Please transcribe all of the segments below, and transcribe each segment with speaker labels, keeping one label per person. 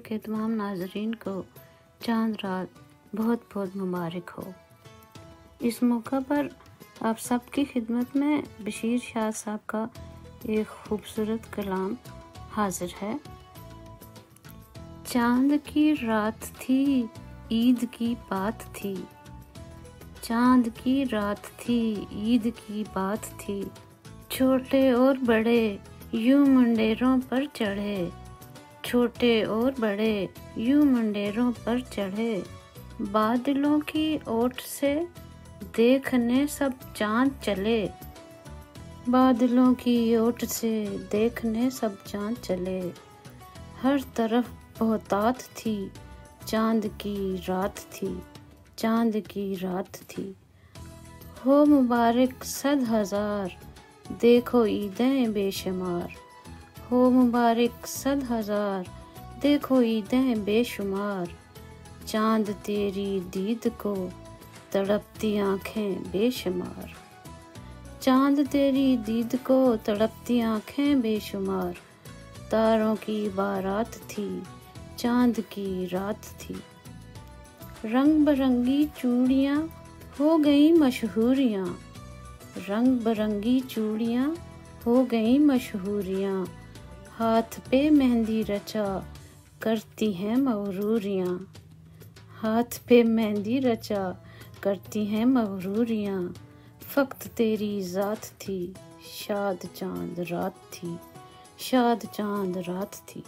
Speaker 1: کے تمام ناظرین کو چاند رات بہت بہت مبارک ہو۔ اس موقع پر آپ سب کی خدمت میں بشیر شاہ صاحب کا ایک خوبصورت کلام حاضر ہے۔ چاند کی رات تھی، عید کی بات تھی، چاند کی رات تھی، عید کی بات تھی، چھوٹے اور بڑے یوں منڈیروں پر چڑھے، چھوٹے اور بڑے یوں منڈیروں پر چڑھے، بادلوں کی اوٹ سے دیکھنے سب چاند چلے، بادلوں کی اوٹ سے دیکھنے سب چاند چلے، ہر طرف بہتات تھی، چاند کی رات تھی، چاند کی رات تھی، ہو مبارک 100,000 دیکھو عیدیں بے شمار، ہو مبارک 100,000 دیکھو عیدیں بے شمار، چاند تیری دید کو تڑپتی آنکھیں بے شمار، چاند تیری دید کو تڑپتی آنکھیں بے شمار، تاروں کی بارات تھی، چاند کی رات تھی، رنگ برنگی چوڑیاں ہو گئیں مشہوریاں، رنگ برنگی چوڑیاں ہو گئیں مشہوریاں، ہاتھ پہ مہندی رچا کرتی ہیں مغروریاں، ہاتھ پہ مہندی رچا کرتی ہیں مغروریاں، فقط تیری ذات تھی، شاد چاند رات تھی، شاد چاند رات تھی۔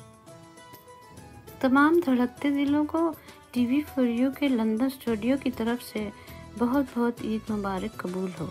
Speaker 1: تمام دھڑکتے دلوں کو ٹی وی فار یو کے لندن اسٹوڈیو کی طرف سے بہت بہت عید مبارک قبول ہو۔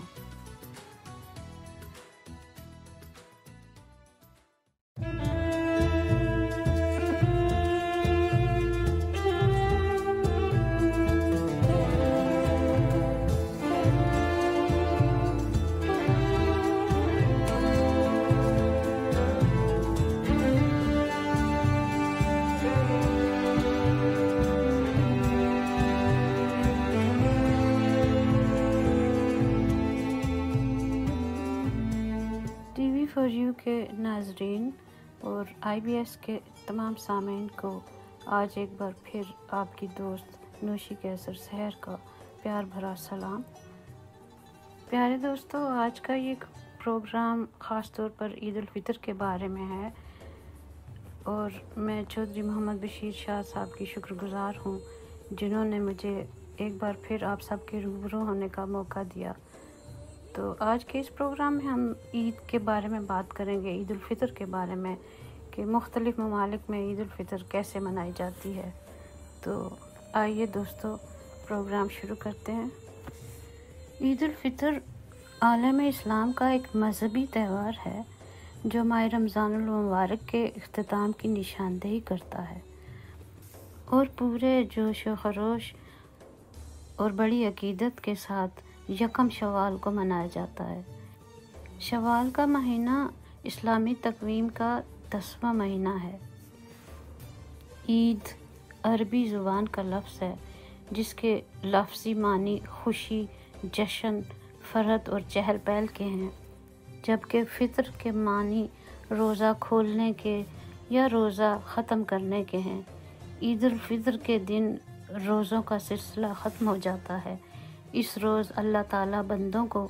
Speaker 1: ٹی وی فار یو کے ناظرین اور آئی بی ایس کے تمام سامعین کو آج ایک بار پھر آپ کی دوست نوشی کیسر سحر کا پیار بھرا سلام۔ پیارے دوستو، آج کا یہ پروگرام خاص طور پر عید الفطر کے بارے میں ہے اور میں چودھری محمد بشیر شاہ صاحب کی شکر گزار ہوں جنہوں نے مجھے ایک بار پھر آپ سب کے روبرو ہونے کا موقع دیا۔ تو آج کے اس پروگرام میں ہم عید کے بارے میں بات کریں گے، عید الفطر کے بارے میں کہ مختلف ممالک میں عید الفطر کیسے منائی جاتی ہے۔ تو آئیے دوستو پروگرام شروع کرتے ہیں۔ عید الفطر عالم اسلام کا ایک مذہبی تہوار ہے جو ماہ رمضان المبارک کے اختتام کی نشاندہی کرتا ہے اور پورے جوش و خروش اور بڑی عقیدت کے ساتھ یکم شوال کو منایا جاتا ہے۔ شوال کا مہینہ اسلامی تقویم کا 10واں مہینہ ہے۔ عید عربی زبان کا لفظ ہے جس کے لفظی معنی خوشی، جشن، فرحت اور چہل پہل کے ہیں، جبکہ فطر کے معنی روزہ کھولنے کے یا روزہ ختم کرنے کے ہیں۔ عید الفطر کے دن روزوں کا سلسلہ ختم ہو جاتا ہے۔ اس روز اللہ تعالیٰ بندوں کو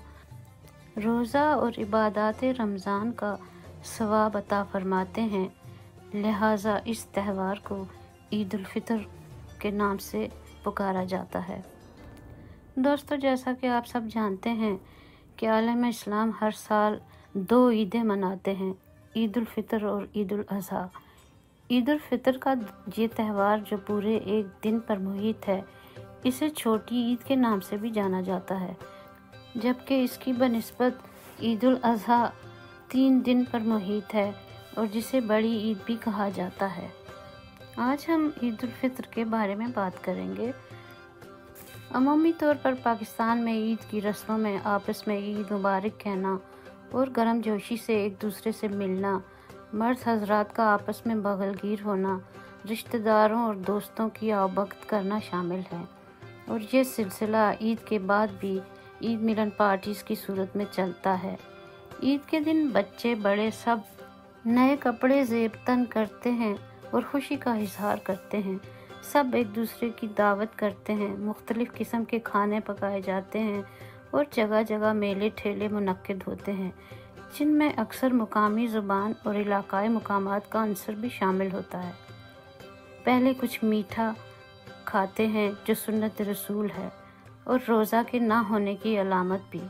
Speaker 1: روزہ اور عبادات رمضان کا ثواب عطا فرماتے ہیں، لہٰذا اس تہوار کو عید الفطر کے نام سے پکارا جاتا ہے۔ دوستو، جیسا کہ آپ سب جانتے ہیں کہ عالم اسلام ہر سال 2 عیدیں مناتے ہیں، عید الفطر اور عید الاضحیٰ۔ عید الفطر کا یہ تہوار جو پورے ایک دن پر محیط ہے، اسے چھوٹی عید کے نام سے بھی جانا جاتا ہے، جبکہ اس کی بنسبت عید الاضحیٰ 3 دن پر محیط ہے اور جسے بڑی عید بھی کہا جاتا ہے۔ آج ہم عید الفطر کے بارے میں بات کریں گے۔ عمومی طور پر پاکستان میں عید کی رسموں میں آپس میں عید مبارک کہنا اور گرم جوشی سے ایک دوسرے سے ملنا، مرد حضرات کا آپس میں بغل گیر ہونا، رشتہ داروں اور دوستوں کی آؤبکت کرنا شامل ہے، اور یہ سلسلہ عید کے بعد بھی عید ملن پارٹیز کی صورت میں چلتا ہے۔ عید کے دن بچے بڑے سب نئے کپڑے زیب تن کرتے ہیں اور خوشی کا اظہار کرتے ہیں۔ سب ایک دوسرے کی دعوت کرتے ہیں، مختلف قسم کے کھانے پکائے جاتے ہیں اور جگہ جگہ میلے ٹھیلے منعقد ہوتے ہیں، جن میں اکثر مقامی زبان اور علاقائی مقامات کا عنصر بھی شامل ہوتا ہے۔ پہلے کچھ میٹھا کھاتے ہیں جو سنت رسول ہے اور روزہ کے نہ ہونے کی علامت بھی۔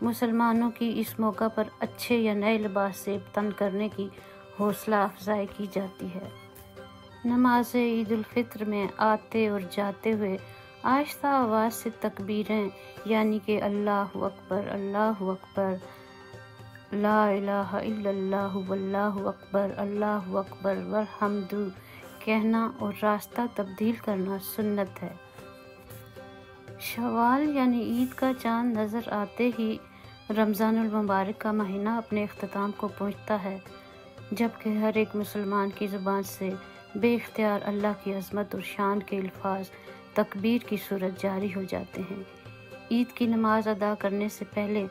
Speaker 1: مسلمانوں کی اس موقع پر اچھے یا نئے لباس سے تن کرنے کی حوصلہ افزائی کی جاتی ہے۔ نماز عید الفطر میں آتے اور جاتے ہوئے آہستہ آواز سے تکبیریں، یعنی کہ اللہ اکبر، لا الہ الا اللہ، واللہ اکبر والحمد کہنا اور راستہ تبدیل کرنا سنت ہے۔ شوال یعنی عید کا چاند نظر آتے ہی رمضان المبارک کا مہینہ اپنے اختتام کو پہنچتا ہے، جبکہ ہر ایک مسلمان کی زبان سے بے اختیار اللہ کی عظمت اور شان کے الفاظ تکبیر کی صورت جاری ہو جاتے ہیں۔ عید کی نماز ادا کرنے سے پہلے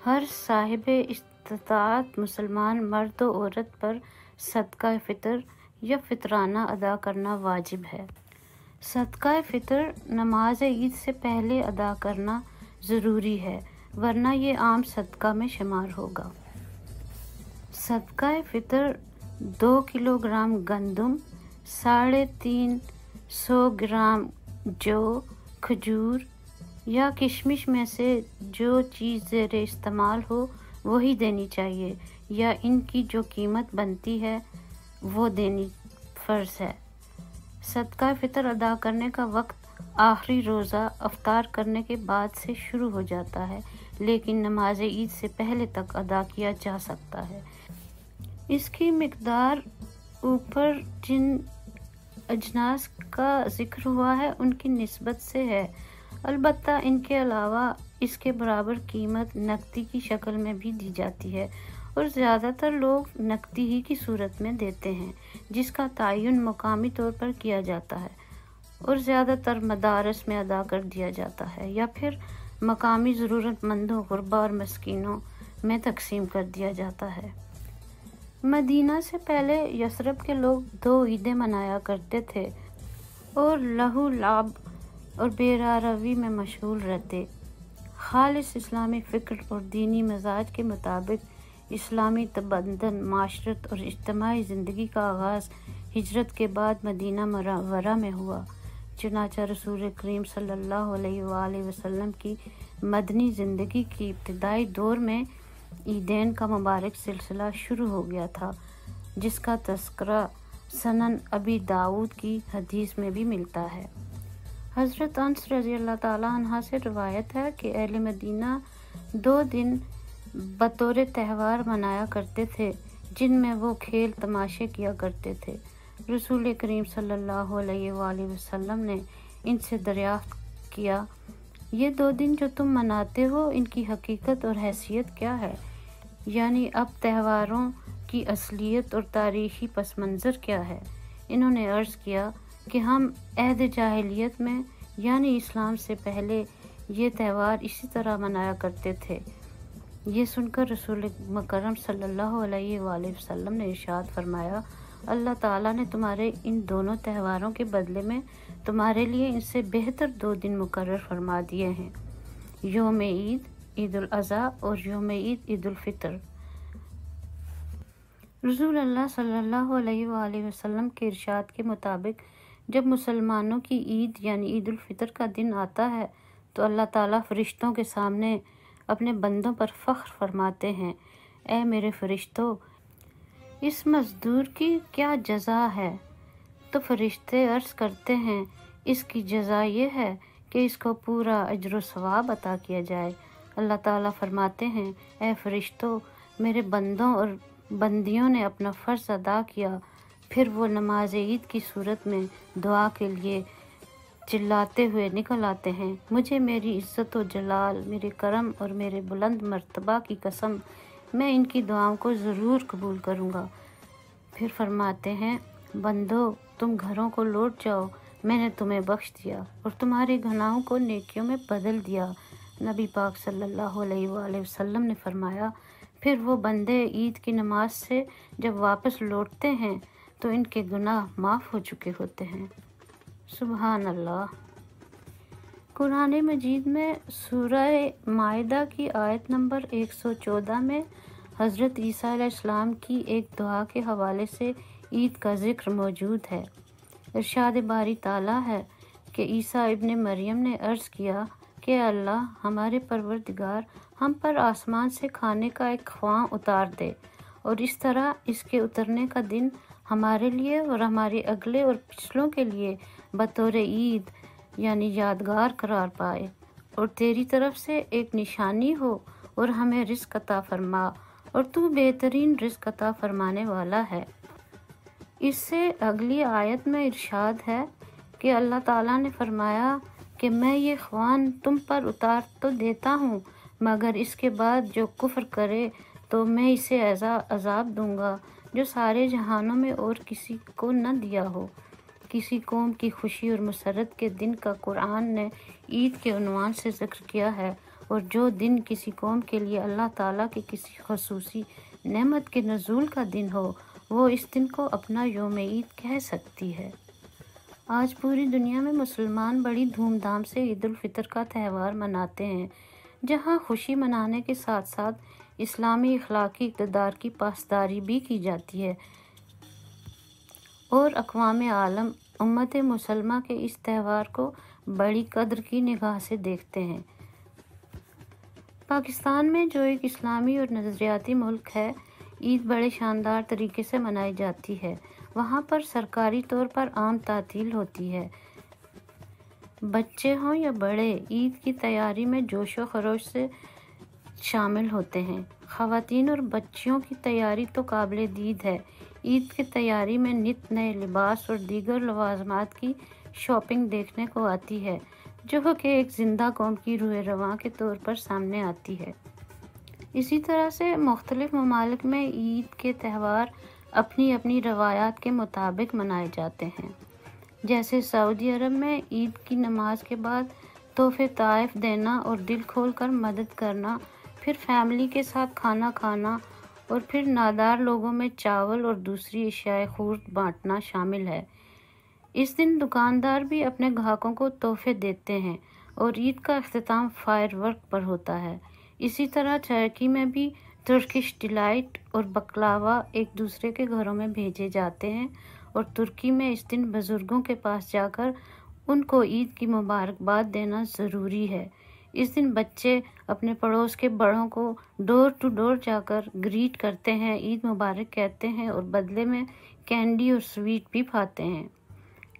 Speaker 1: ہر صاحب استطاعت مسلمان مرد و عورت پر صدقہ فطر یا فطرانہ ادا کرنا واجب ہے۔ صدقہ فطر نماز عید سے پہلے ادا کرنا ضروری ہے، ورنہ یہ عام صدقہ میں شمار ہوگا۔ صدقہ فطر 2 کلو گرام گندم، 350 گرام جو، کھجور یا کشمش میں سے جو چیز زیر استعمال ہو وہی دینی چاہیے، یا ان کی جو قیمت بنتی ہے وہ دینی فرض ہے۔ صدقہ فطر ادا کرنے کا وقت آخری روزہ افطار کرنے کے بعد سے شروع ہو جاتا ہے، لیکن نماز عید سے پہلے تک ادا کیا جا سکتا ہے۔ اس کی مقدار اوپر جن اجناس کا ذکر ہوا ہے ان کی نسبت سے ہے، البتہ ان کے علاوہ اس کے برابر قیمت نقدی کی شکل میں بھی دی جاتی ہے، اور زیادہ تر لوگ نقدی ہی کی صورت میں دیتے ہیں، جس کا تعین مقامی طور پر کیا جاتا ہے اور زیادہ تر مدارس میں ادا کر دیا جاتا ہے، یا پھر مقامی ضرورت مندوں، غربا اور مسکینوں میں تقسیم کر دیا جاتا ہے۔ مدینہ سے پہلے یثرب کے لوگ 2 عیدیں منایا کرتے تھے اور لہو لعب اور بے روی میں مشغول رہتے۔ خالص اسلامی فکر اور دینی مزاج کے مطابق اسلامی تمدن، معاشرت اور اجتماعی زندگی کا آغاز ہجرت کے بعد مدینہ منورہ میں ہوا۔ چنانچہ رسول کریم صلی اللہ علیہ وآلہ وسلم کی مدنی زندگی کی ابتدائی دور میں عیدین کا مبارک سلسلہ شروع ہو گیا تھا، جس کا تذکرہ سنن ابی داؤد کی حدیث میں بھی ملتا ہے۔ حضرت انس رضی اللہ تعالیٰ عنہ سے روایت ہے کہ اہل مدینہ 2 دن بطور تہوار منایا کرتے تھے، جن میں وہ کھیل تماشے کیا کرتے تھے۔ رسول کریم صلی اللہ علیہ وآلہ وسلم نے ان سے دریافت کیا، یہ 2 دن جو تم مناتے ہو ان کی حقیقت اور حیثیت کیا ہے؟ یعنی اب تہواروں کی اصلیت اور تاریخی پس منظر کیا ہے؟ انہوں نے عرض کیا کہ ہم عہد جاہلیت میں یعنی اسلام سے پہلے یہ تہوار اسی طرح منایا کرتے تھے۔ یہ سن کر رسول مکرم صلی اللہ علیہ وآلہ وسلم نے ارشاد فرمایا، اللہ تعالیٰ نے تمہارے ان دونوں تہواروں کے بدلے میں تمہارے لیے ان سے بہتر 2 دن مقرر فرما دیے ہیں، یوم عید، عید الاضحیٰ اور یوم عید، عید الفطر۔ رسول اللہ صلی اللہ علیہ وآلہ وسلم کے ارشاد کے مطابق جب مسلمانوں کی عید یعنی عید الفطر کا دن آتا ہے تو اللہ تعالیٰ فرشتوں کے سامنے اپنے بندوں پر فخر فرماتے ہیں، اے میرے فرشتوں، اس مزدور کی کیا جزا ہے؟ تو فرشتے عرض کرتے ہیں، اس کی جزا یہ ہے کہ اس کو پورا اجر و ثواب عطا کیا جائے۔ اللہ تعالیٰ فرماتے ہیں، اے فرشتوں، میرے بندوں اور بندیوں نے اپنا فرض ادا کیا۔ پھر وہ نماز عید کی صورت میں دعا کے لیے چلاتے ہوئے نکل آتے ہیں، مجھے میری عزت و جلال، میرے کرم اور میرے بلند مرتبہ کی قسم، میں ان کی دعاؤں کو ضرور قبول کروں گا۔ پھر فرماتے ہیں، بندو، تم گھروں کو لوٹ جاؤ، میں نے تمہیں بخش دیا اور تمہارے گناہوں کو نیکیوں میں بدل دیا۔ نبی پاک صلی اللہ علیہ وآلہ وسلم نے فرمایا، پھر وہ بندے عید کی نماز سے جب واپس لوٹتے ہیں تو ان کے گناہ معاف ہو چکے ہوتے ہیں۔ سبحان اللہ۔ قرآن مجید میں سورہ مائدہ کی آیت نمبر 114 میں حضرت عیسیٰ علیہ السلام کی ایک دعا کے حوالے سے عید کا ذکر موجود ہے۔ ارشاد باری تعالیٰ ہے کہ عیسیٰ ابن مریم نے عرض کیا کہ اللہ ہمارے پروردگار ہم پر آسمان سے کھانے کا ایک خواں اتار دے، اور اس طرح اس کے اترنے کا دن ہمارے لیے اور ہمارے اگلے اور پچھلوں کے لیے بطور عید یعنی یادگار قرار پائے، اور تیری طرف سے ایک نشانی ہو، اور ہمیں رزق عطا فرما، اور تو بہترین رزق عطا فرمانے والا ہے۔ اس سے اگلی آیت میں ارشاد ہے کہ اللہ تعالیٰ نے فرمایا کہ میں یہ خوان تم پر اتار تو دیتا ہوں، مگر اس کے بعد جو کفر کرے تو میں اسے ایسا عذاب دوں گا جو سارے جہانوں میں اور کسی کو نہ دیا ہو۔ کسی قوم کی خوشی اور مسرت کے دن کا قرآن نے عید کے عنوان سے ذکر کیا ہے، اور جو دن کسی قوم کے لیے اللہ تعالیٰ کی کسی خصوصی نعمت کے نزول کا دن ہو، وہ اس دن کو اپنا یوم عید کہہ سکتی ہے۔ آج پوری دنیا میں مسلمان بڑی دھوم دھام سے عید الفطر کا تہوار مناتے ہیں، جہاں خوشی منانے کے ساتھ ساتھ اسلامی اخلاقی اقتدار کی پاسداری بھی کی جاتی ہے، اور اقوام عالم امت مسلمہ کے اس تہوار کو بڑی قدر کی نگاہ سے دیکھتے ہیں۔ پاکستان میں جو ایک اسلامی اور نظریاتی ملک ہے، عید بڑے شاندار طریقے سے منائی جاتی ہے۔ وہاں پر سرکاری طور پر عام تعطیل ہوتی ہے۔ بچے ہوں یا بڑے عید کی تیاری میں جوش و خروش سے شامل ہوتے ہیں۔ خواتین اور بچیوں کی تیاری تو قابل دید ہے۔ عید کی تیاری میں نت نئے لباس اور دیگر لوازمات کی شاپنگ دیکھنے کو آتی ہے، جو کہ ایک زندہ قوم کی روح رواں کے طور پر سامنے آتی ہے۔ اسی طرح سے مختلف ممالک میں عید کے تہوار اپنی اپنی روایات کے مطابق منائے جاتے ہیں۔ جیسے سعودی عرب میں عید کی نماز کے بعد تحفے تحائف دینا اور دل کھول کر مدد کرنا، پھر فیملی کے ساتھ کھانا کھانا، اور پھر نادار لوگوں میں چاول اور دوسری اشیاء خورد بانٹنا شامل ہے۔ اس دن دکاندار بھی اپنے گاہکوں کو تحفے دیتے ہیں، اور عید کا اختتام فائر ورک پر ہوتا ہے۔ اسی طرح ترکی میں بھی ترکش ڈیلائٹ اور بکلاوا ایک دوسرے کے گھروں میں بھیجے جاتے ہیں، اور ترکی میں اس دن بزرگوں کے پاس جا کر ان کو عید کی مبارکباد دینا ضروری ہے۔ اس دن بچے اپنے پڑوس کے بڑوں کو ڈور ٹو ڈور جا کر گریٹ کرتے ہیں، عید مبارک کہتے ہیں، اور بدلے میں کینڈی اور سویٹ بھی پاتے ہیں۔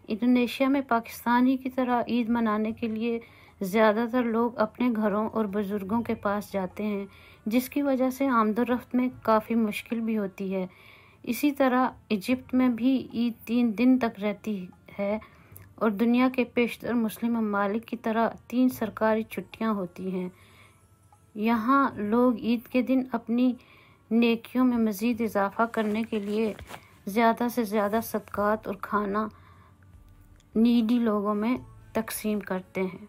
Speaker 1: انڈونیشیا میں پاکستانی کی طرح عید منانے کے لیے زیادہ تر لوگ اپنے گھروں اور بزرگوں کے پاس جاتے ہیں، جس کی وجہ سے آمد و رفت میں کافی مشکل بھی ہوتی ہے۔ اسی طرح ایجپٹ میں بھی عید 3 دن تک رہتی ہے، اور دنیا کے بیشتر مسلم ممالک کی طرح 3 سرکاری چھٹیاں ہوتی ہیں۔ یہاں لوگ عید کے دن اپنی نیکیوں میں مزید اضافہ کرنے کے لیے زیادہ سے زیادہ صدقات اور کھانا نیڈی لوگوں میں تقسیم کرتے ہیں۔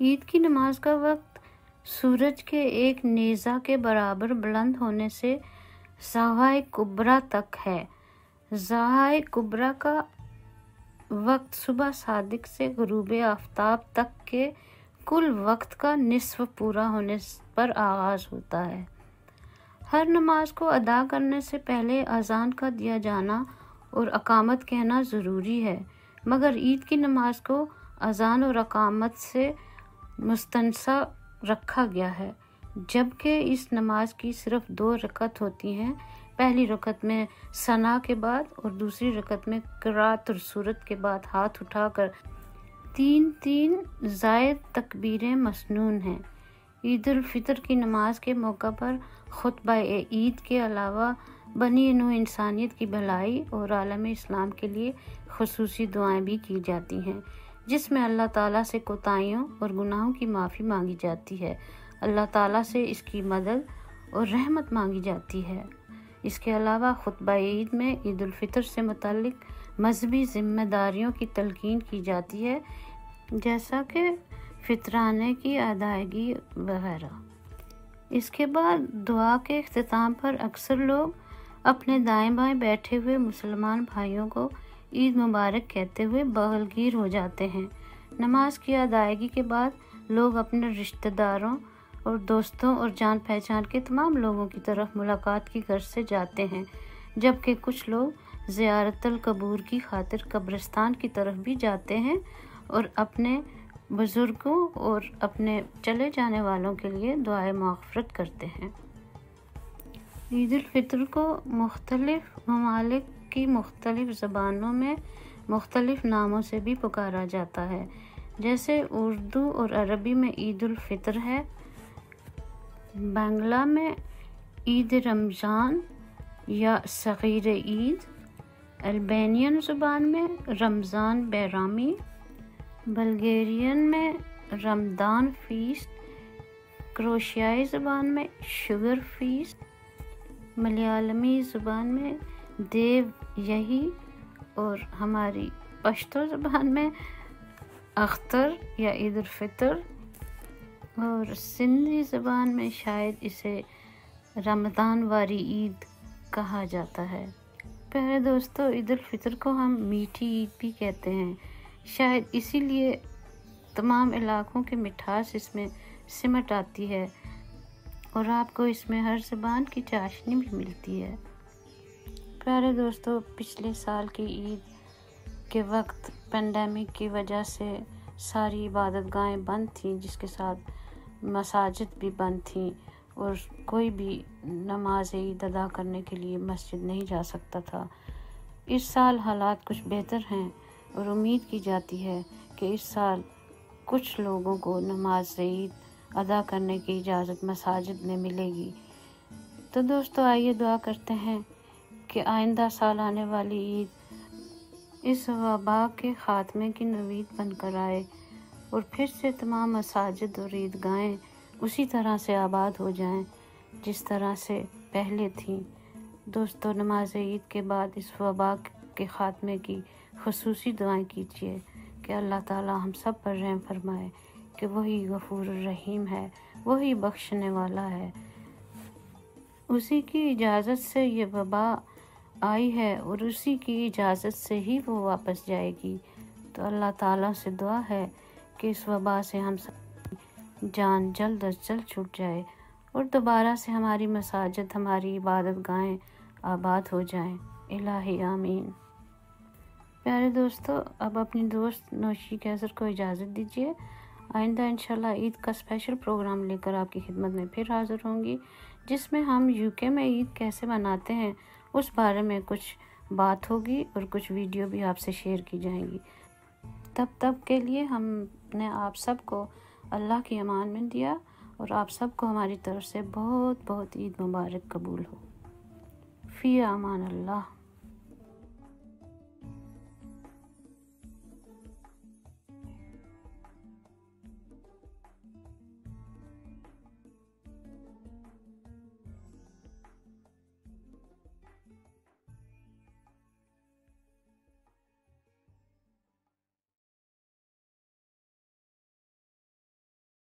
Speaker 1: عید کی نماز کا وقت سورج کے ایک نیزہ کے برابر بلند ہونے سے ضحائے کبریٰ تک ہے۔ ضحائے کبریٰ کا وقت صبح صادق سے غروب آفتاب تک کے کل وقت کا نصف پورا ہونے پر آغاز ہوتا ہے۔ ہر نماز کو ادا کرنے سے پہلے اذان کا دیا جانا اور اقامت کہنا ضروری ہے، مگر عید کی نماز کو اذان اور اقامت سے مستثنی رکھا گیا ہے، جبکہ اس نماز کی صرف 2 رکعت ہوتی ہیں۔ پہلی رکعت میں ثنا کے بعد اور دوسری رکعت میں قرأت اور سورت کے بعد ہاتھ اٹھا کر 3 زائد تکبیریں مسنون ہیں۔ عید الفطر کی نماز کے موقع پر خطبہ عید کے علاوہ بنی نوع انسانیت کی بھلائی اور عالم اسلام کے لیے خصوصی دعائیں بھی کی جاتی ہیں، جس میں اللہ تعالیٰ سے کوتاہیوں اور گناہوں کی معافی مانگی جاتی ہے، اللہ تعالیٰ سے اس کی مدد اور رحمت مانگی جاتی ہے۔ اس کے علاوہ خطبہ عید میں عید الفطر سے متعلق مذہبی ذمہ داریوں کی تلقین کی جاتی ہے، جیسا کہ فطرانے کی ادائیگی وغیرہ۔ اس کے بعد دعا کے اختتام پر اکثر لوگ اپنے دائیں بائیں بیٹھے ہوئے مسلمان بھائیوں کو عید مبارک کہتے ہوئے بغل گیر ہو جاتے ہیں۔ نماز کی ادائیگی کے بعد لوگ اپنے رشتہ داروں اور دوستوں اور جان پہچان کے تمام لوگوں کی طرف ملاقات کی غرض سے جاتے ہیں، جبکہ کچھ لوگ زیارت القبور کی خاطر قبرستان کی طرف بھی جاتے ہیں اور اپنے بزرگوں اور اپنے چلے جانے والوں کے لیے دعائے مغفرت کرتے ہیں۔ عید الفطر کو مختلف ممالک کی مختلف زبانوں میں مختلف ناموں سے بھی پکارا جاتا ہے، جیسے اردو اور عربی میں عید الفطر ہے، بنگلہ میں عید رمضان یا صغیر عید، البینین زبان میں رمضان بیرامی، بلگیرین میں رمضان فیسٹ، کروشیائی زبان میں شوگر فیسٹ، ملیالمی زبان میں دیو یہی، اور ہماری پشتو زبان میں اختر یا عید الفطر، اور سندھی زبان میں شاید اسے رمضان واری عید کہا جاتا ہے۔ پیارے دوستو، عید الفطر کو ہم میٹھی عید بھی کہتے ہیں، شاید اسی لیے تمام علاقوں کی مٹھاس اس میں سمٹ آتی ہے اور آپ کو اس میں ہر زبان کی چاشنی بھی ملتی ہے۔ پیارے دوستو، پچھلے سال کی عید کے وقت پینڈیمک کی وجہ سے ساری عبادت گاہیں بند تھیں، جس کے ساتھ مساجد بھی بند تھیں اور کوئی بھی نماز عید ادا کرنے کے لیے مسجد نہیں جا سکتا تھا۔ اس سال حالات کچھ بہتر ہیں اور امید کی جاتی ہے کہ اس سال کچھ لوگوں کو نماز عید ادا کرنے کی اجازت مساجد میں ملے گی۔ تو دوستو، آئیے دعا کرتے ہیں کہ آئندہ سال آنے والی عید اس وبا کے خاتمے کی نوید بن کر آئے اور پھر سے تمام مساجد اور عیدگاہیں اسی طرح سے آباد ہو جائیں جس طرح سے پہلے تھیں۔ دوستو، نماز عید کے بعد اس وبا کے خاتمے کی خصوصی دعائیں کیجیے کہ اللہ تعالی ہم سب پر رحم فرمائے، کہ وہی غفور الرحیم ہے، وہی بخشنے والا ہے، اسی کی اجازت سے یہ وبا آئی ہے اور اسی کی اجازت سے ہی وہ واپس جائے گی۔ تو اللہ تعالیٰ سے دعا ہے کہ اس وبا سے ہم سب کی جان جلد از جلد چھوٹ جائے اور دوبارہ سے ہماری مساجد، ہماری عبادت گاہیں آباد ہو جائیں۔ الہی آمین۔ پیارے دوستو، اب اپنی دوست نوشی کیسر کو اجازت دیجیے۔ آئندہ انشاءاللہ عید کا اسپیشل پروگرام لے کر آپ کی خدمت میں پھر حاضر ہوں گی، جس میں ہم UK میں عید کیسے مناتے ہیں اس بارے میں کچھ بات ہوگی اور کچھ ویڈیو بھی آپ سے شیئر کی جائیں گی۔ تب تک کے لیے ہم نے آپ سب کو اللہ کی امان میں دیا اور آپ سب کو ہماری طرف سے بہت بہت عید مبارک قبول ہو۔ فی امان اللہ۔